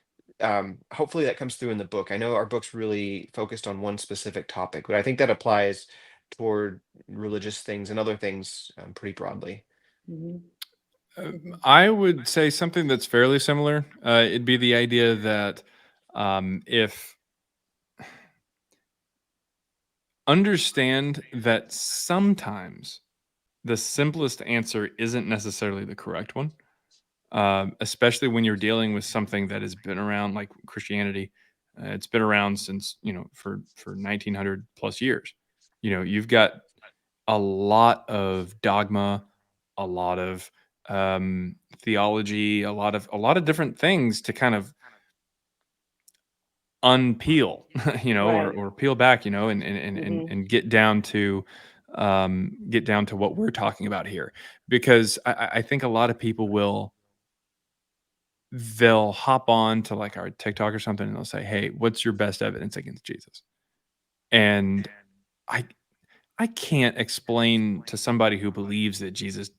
Hopefully that comes through in the book. I know our book's really focused on one specific topic, but I think that applies toward religious things and other things pretty broadly. Hmm. Hmm. I would say something that's fairly similar. It'd be the idea that if understand that sometimes the simplest answer isn't necessarily the correct one, especially when you're dealing with something that has been around, like Christianity. It's been around since, for 1900 plus years. You've got a lot of dogma, a lot of theology, a lot of different things to kind of unpeel, or Right. peel back, and Hmm. and get down to what we're talking about here. Because I think a lot of people they'll hop on to like our TikTok or something, and they'll say, "Hey, what's your best evidence against Jesus?" And I I can't explain to somebody who believes that Jesus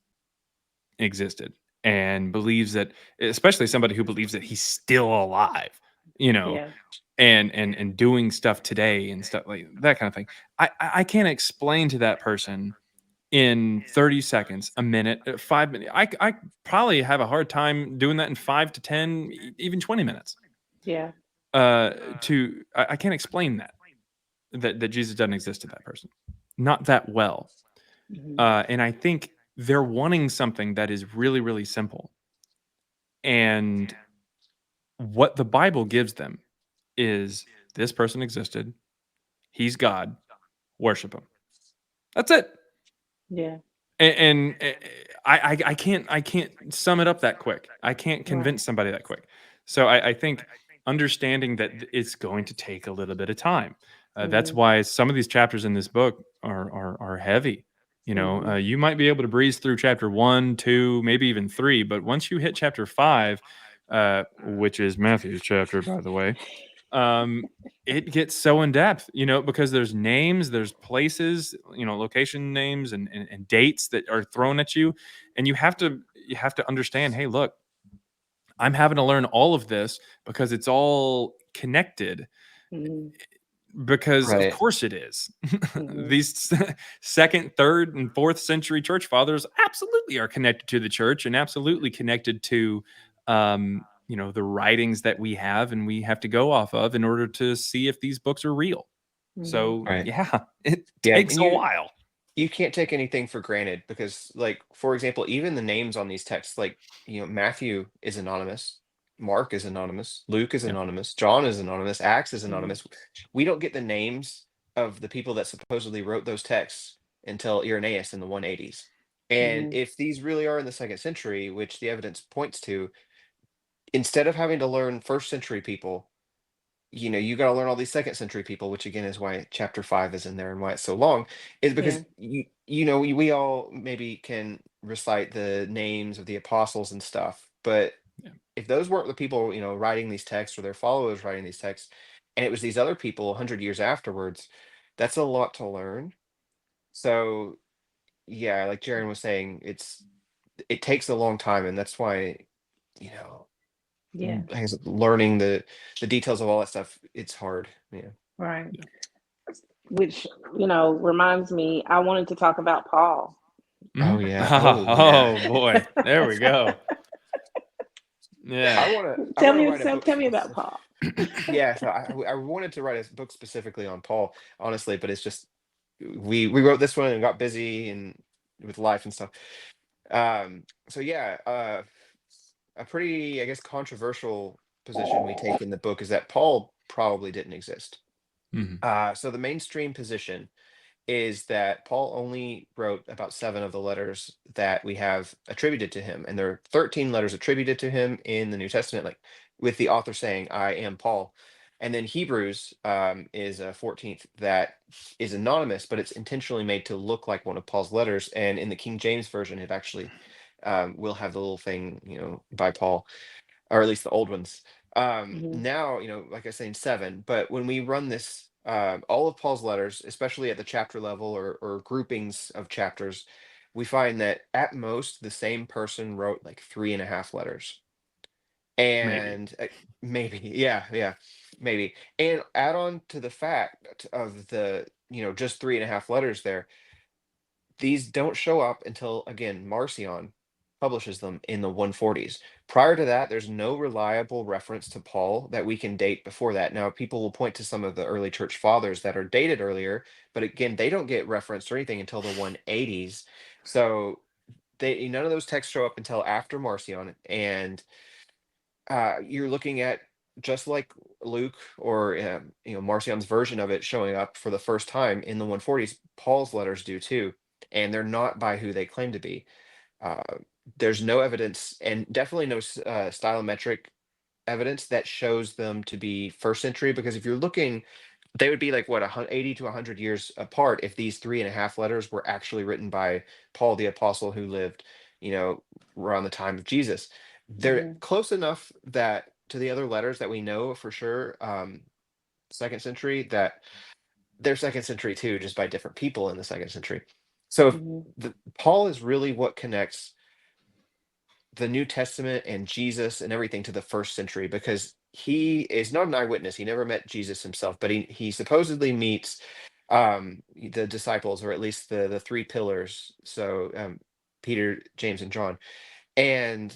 existed, and believes that, especially somebody who believes that he's still alive, you know, Yeah. and doing stuff today and stuff like that kind of thing. I can't explain to that person in 30 seconds, a minute, 5 minutes. I probably have a hard time doing that in 5 to 10, even 20 minutes. Yeah. Uh, I can't explain that Jesus doesn't exist to that person, not that well. Hmm. And I think they're wanting something that is really, really simple. And what the Bible gives them is this person existed, he's God, worship him. That's it. Yeah. And I can't sum it up that quick. I can't Right. convince somebody that quick. So I think understanding that it's going to take a little bit of time. That's Mhm. why some of these chapters in this book are heavy. Mhm. You might be able to breeze through chapter 1, 2, maybe even 3, but once you hit chapter 5, which is Matthew's chapter, by the way, um, it gets so in depth, because there's names, there's places, location names and dates that are thrown at you, and you have to understand, hey, look, I'm having to learn all of this because it's all connected. Mhm. Because of Right. course it is. Mhm. These second, third, and fourth century church fathers absolutely are connected to the church and absolutely connected to, the writings that we have and we have to go off of in order to see if these books are real. Mhm. So Right. yeah, it Yeah, takes and a you while. you can't take anything for granted because, like, for example, even the names on these texts, like, Matthew is anonymous, Mark is anonymous, Luke is Yeah. anonymous, John is anonymous, Acts is Mhm. anonymous. We don't get the names of the people that supposedly wrote those texts until Irenaeus in the 180s. And Mhm. if these really are in the second century, which the evidence points to, instead of having to learn first century people, you got to learn all these second century people, which again is why chapter 5 is in there and why it's so long, is Yeah. because we all maybe can recite the names of the apostles and stuff, but Yeah. if those weren't the people writing these texts or their followers writing these texts, and it was these other people 100 years afterwards, that's a lot to learn. So yeah, like Jaron was saying, it takes a long time, and that's why you know Yeah. I guess learning the details of all that stuff, it's hard. Yeah. Right. Yeah. Which, reminds me, I wanted to talk about Paul. Oh Mhm. yeah. Oh yeah. Oh boy, there we go. I Yeah. want to. I Tell want to me, write a book tell me about specific. Paul. Yeah. So I wanted to write a book specifically on Paul, honestly, but it's just we wrote this one and got busy and with life and stuff. So yeah. A pretty, I guess, controversial position we take in the book is that Paul probably didn't exist. Mhm. So the mainstream position is that Paul only wrote about 7 of the letters that we have attributed to him. And there are 13 letters attributed to him in the New Testament, like with the author saying, I am Paul. And then Hebrews is a 14th that is anonymous, but it's intentionally made to look like one of Paul's letters. And in the King James Version, it actually will have the little thing, by Paul, or at least the old ones. Mhm. Now, like I was saying, 7. But when we run this, all of Paul's letters, especially at the chapter level or groupings of chapters, we find that at most the same person wrote like 3.5 letters. Maybe. And maybe, yeah, yeah, maybe. And add on to the fact of the, just 3.5 letters there, these don't show up until, again, Marcion publishes them in the 140s. Prior to that, there's no reliable reference to Paul that we can date before that. Now, people will point to some of the early church fathers that are dated earlier, but again, they don't get referenced or anything until the 180s. So none of those texts show up until after Marcion, and you're looking at, just like Luke or Marcion's version of it showing up for the first time in the 140s, Paul's letters do too, and they're not by who they claim to be. Uh, there's no evidence, and definitely no stylometric evidence that shows them to be first century. Because if you're looking, they would be like what 80 to 100 years apart if these 3.5 letters were actually written by Paul the apostle, who lived, you know, around the time of Jesus. They're Mhm. close enough that to the other letters that we know for sure, second century, that they're second century too, just by different people in the second century. So if Mhm. Paul is really what connects the New Testament and Jesus and everything to the first century, because he is not an eyewitness. He never met Jesus himself, but he supposedly meets the disciples, or at least the three pillars. So Peter, James, and John. And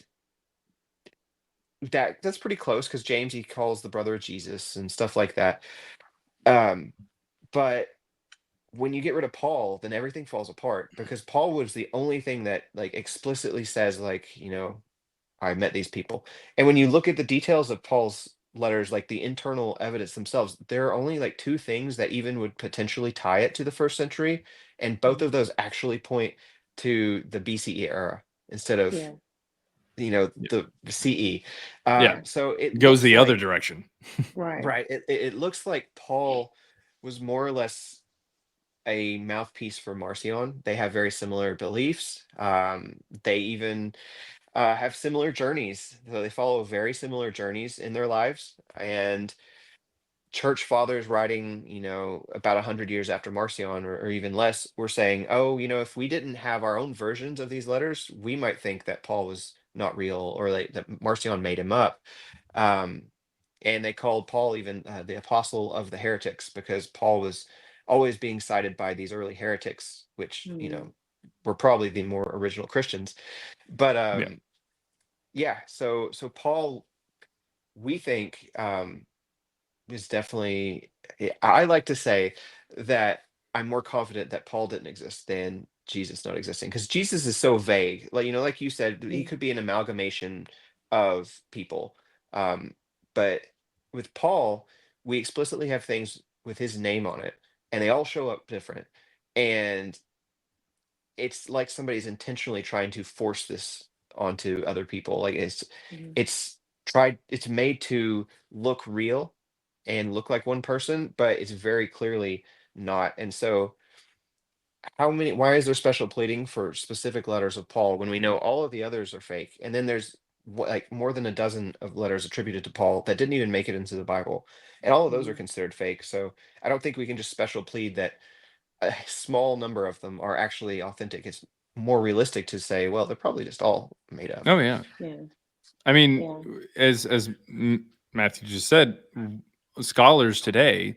that's pretty close because James he calls the brother of Jesus and stuff like that. Um, but when you get rid of Paul, then everything falls apart, because Paul was the only thing that like explicitly says, like, I met these people. And when you look at the details of Paul's letters, like the internal evidence themselves, there are only like two things that even would potentially tie it to the first century. And both of Mhm. those actually point to the BCE era instead of, Yeah. Yeah. the CE. Yeah. So it Goes looks the other like, direction. Right. right, it looks like Paul was more or less a mouthpiece for Marcion. They have very similar beliefs. They even have similar journeys. So they follow very similar journeys in their lives. And church fathers writing, about 100 years after Marcion, or even less, were saying, oh, if we didn't have our own versions of these letters, we might think that Paul was not real, or that Marcion made him up. Um, and they called Paul even the apostle of the heretics, because Paul was always being cited by these early heretics, which, Mm. were probably the more original Christians. But Yeah. yeah, so Paul, we think, is definitely, I like to say that I'm more confident that Paul didn't exist than Jesus not existing, because Jesus is so vague. Like, like you said, he Mm. could be an amalgamation of people. Um, but with Paul, we explicitly have things with his name on it, and they all show up different. And it's like somebody's intentionally trying to force this onto other people. Like, Mhm. it's made to look real and look like one person, but it's very clearly not. And so, why is there special pleading for specific letters of Paul when we know all of the others are fake? And then there's like more than a dozen of letters attributed to Paul that didn't even make it into the Bible, and all of those are Mhm. considered fake. So I don't think we can just special plead that a small number of them are actually authentic. It's more realistic to say, well, they're probably just all made up. Oh yeah. Yeah. I mean, Yeah. as Matthew just said, scholars today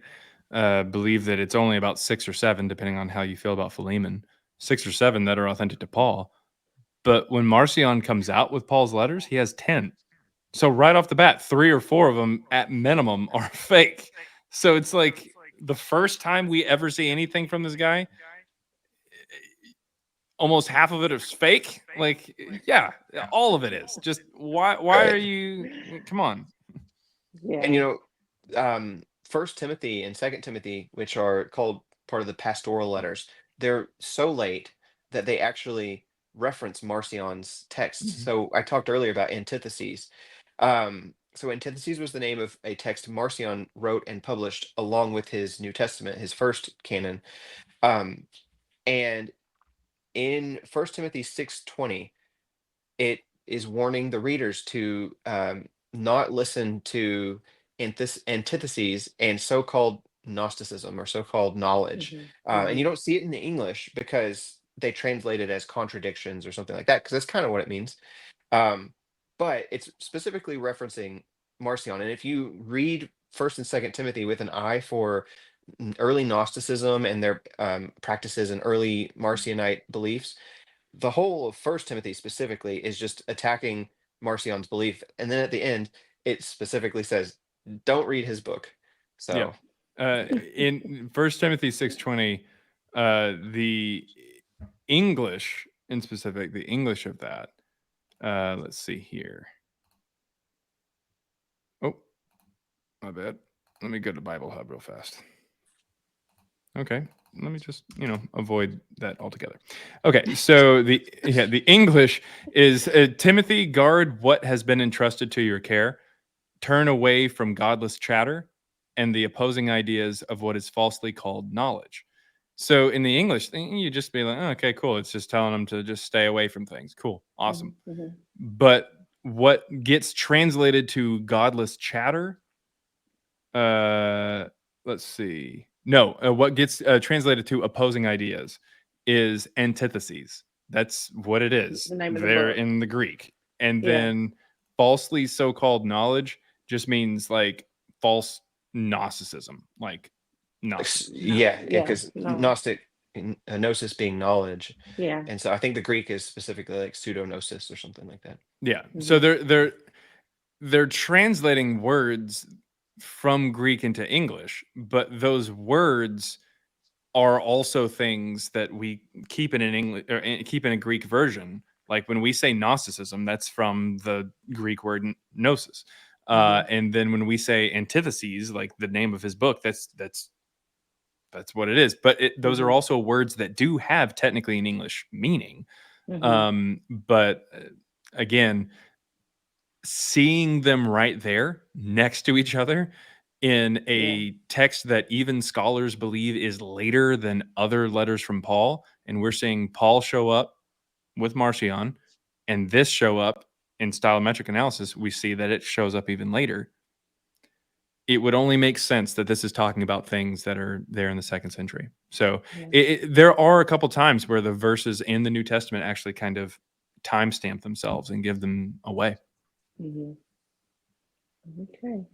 believe that it's only about 6 or 7, depending on how you feel about Philemon, 6 or 7 that are authentic to Paul. But when Marcion comes out with Paul's letters, he has 10. So right off the bat, 3 or 4 of them at minimum are fake. So it's like the first time we ever see anything from this guy, almost half of it is fake. Like, yeah, all of it is. Just why are Right. you come on. And Yeah. First Timothy and Second Timothy, which are called part of the pastoral letters, they're so late that they actually reference Marcion's texts. Mhm. So I talked earlier about antitheses. So antitheses was the name of a text Marcion wrote and published along with his New Testament, his first canon. Um, and in First Timothy 6:20, it is warning the readers to not listen to antitheses and so-called Gnosticism, or so-called knowledge. Mhm. And Right. you don't see it in the English because they translate it as contradictions or something like that, because that's kind of what it means. Um, but it's specifically referencing Marcion. And if you read First and Second Timothy with an eye for early Gnosticism and their practices and early Marcionite beliefs, the whole of First Timothy specifically is just attacking Marcion's belief, and then at the end, it specifically says, "Don't read his book." Yeah. So, In First Timothy 6:20, the English in specific, the English of that. Let's see here. Oh, my bad. Let me go to Bible Hub real fast. Okay, let me just avoid that altogether. Okay, so the English is Timothy, guard what has been entrusted to your care. Turn away from godless chatter and the opposing ideas of what is falsely called knowledge. So in the English thing, you just be like, oh, okay, cool. It's just telling them to just stay away from things. Cool, awesome. Mhm. Mhm. But what gets translated to godless chatter, uh let's see, no, what gets translated to opposing ideas is antitheses. That's what it is The name of the there book. in the Greek. And Yeah. then falsely so-called knowledge just means like false Gnosticism, like Gnosticism. yeah, Yeah. because No. Gnostic, gnosis being knowledge, Yeah. and so I think the Greek is specifically like pseudo-gnosis or something like that. Yeah, so Mhm. they're translating words from Greek into English, but those words are also things that we keep in an English or keep in a Greek version, Like when we say Gnosticism, that's from the Greek word gnosis. And then when we say antitheses, like the name of his book, that's what it is. But those are also words that do have technically an English meaning. But again, seeing them right there next to each other in a text that even scholars believe is later than other letters from Paul, and we're seeing Paul show up with Marcion, and this show up in stylometric analysis, we see that it shows up even later. It would only make sense that this is talking about things that are there in the 2nd century. So there are a couple times where the verses in the New Testament actually kind of timestamp themselves and give them away. Okay.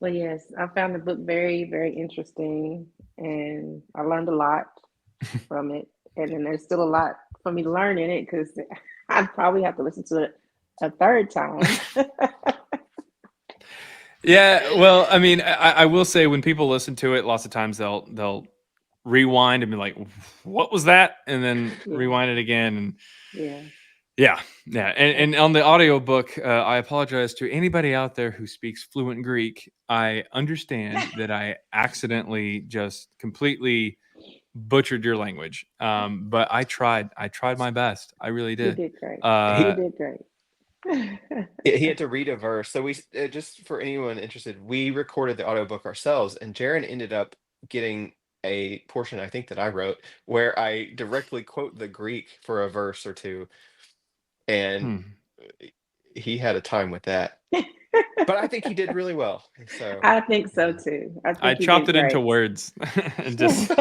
Well, yes, I found the book very, very interesting, and I learned a lot from it. And then there's still a lot for me to learn in it, because I'd probably have to listen to it a 3rd time. Yeah, well, I mean, I will say when people listen to it, lots of times they'll rewind and be like, "What was that?" and then rewind it again, and yeah. And on the audiobook, I apologize to anybody out there who speaks fluent Greek. I understand that I accidentally just completely butchered your language, but I tried my best. I really did. You did great. He- You did great. He had to read a verse. So we just for anyone interested, we recorded the audiobook ourselves, and Jaaron ended up getting a portion, I think, that I wrote, where I directly quote the Greek for a verse or two, and he had a time with that. But I think he did really well. So I think so too. I chopped it into words and just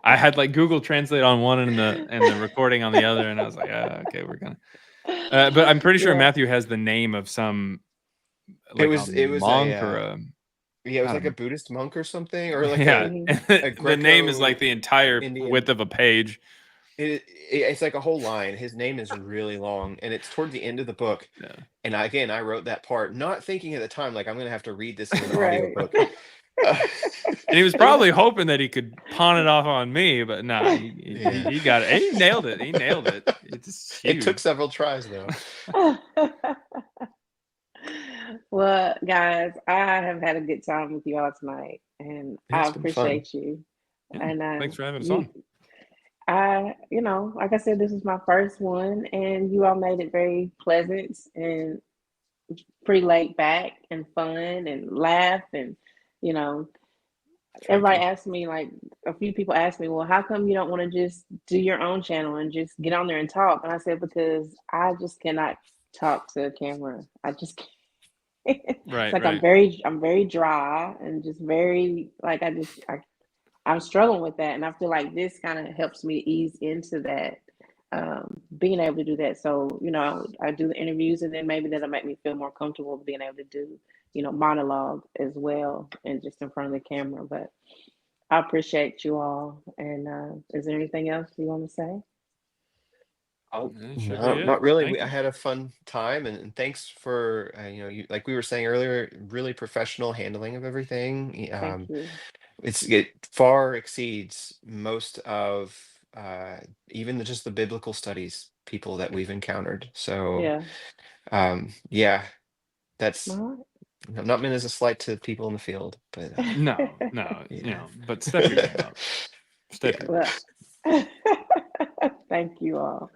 I had like Google Translate on one and the recording on the other, and I was like, okay, we're gonna. But I'm pretty sure Matthew has the name of some like it was monk or a it was like a Buddhist monk or something, or like the name is like the entire Indian width of a page. It's like a whole line. His name is really long, and it's towards the end of the book. And I wrote that part, not thinking at the time, like, I'm going to have to read this in an audiobook. And he was probably hoping that he could pawn it off on me, but no, he got it. He nailed it. He nailed it. It took several tries, though. Well, guys, I have had a good time with you all tonight, and I appreciate you. Yeah, and thanks for having us on. Like I said, this is my first one, and you all made it very pleasant and pretty laid back and fun and laugh. And, everybody asked me, like a few people asked me, well, how come you don't want to just do your own channel and just get on there and talk? And I said, because I just cannot talk to a camera. I just can't. Right. Like I'm very dry and just very like I'm struggling with that, and I feel like this kind of helps me ease into that, being able to do that. So I do the interviews, and then maybe that'll make me feel more comfortable being able to do monologue as well, and just in front of the camera. But I appreciate you all. And is there anything else you want to say? Oh, no, not really. I had a fun time, and thanks for you, like we were saying earlier, really professional handling of everything. Thank you. It far exceeds most of even just the biblical studies people that we've encountered. So that's not meant as a slight to people in the field, but no, but step your game up. Step your game. Thank you all.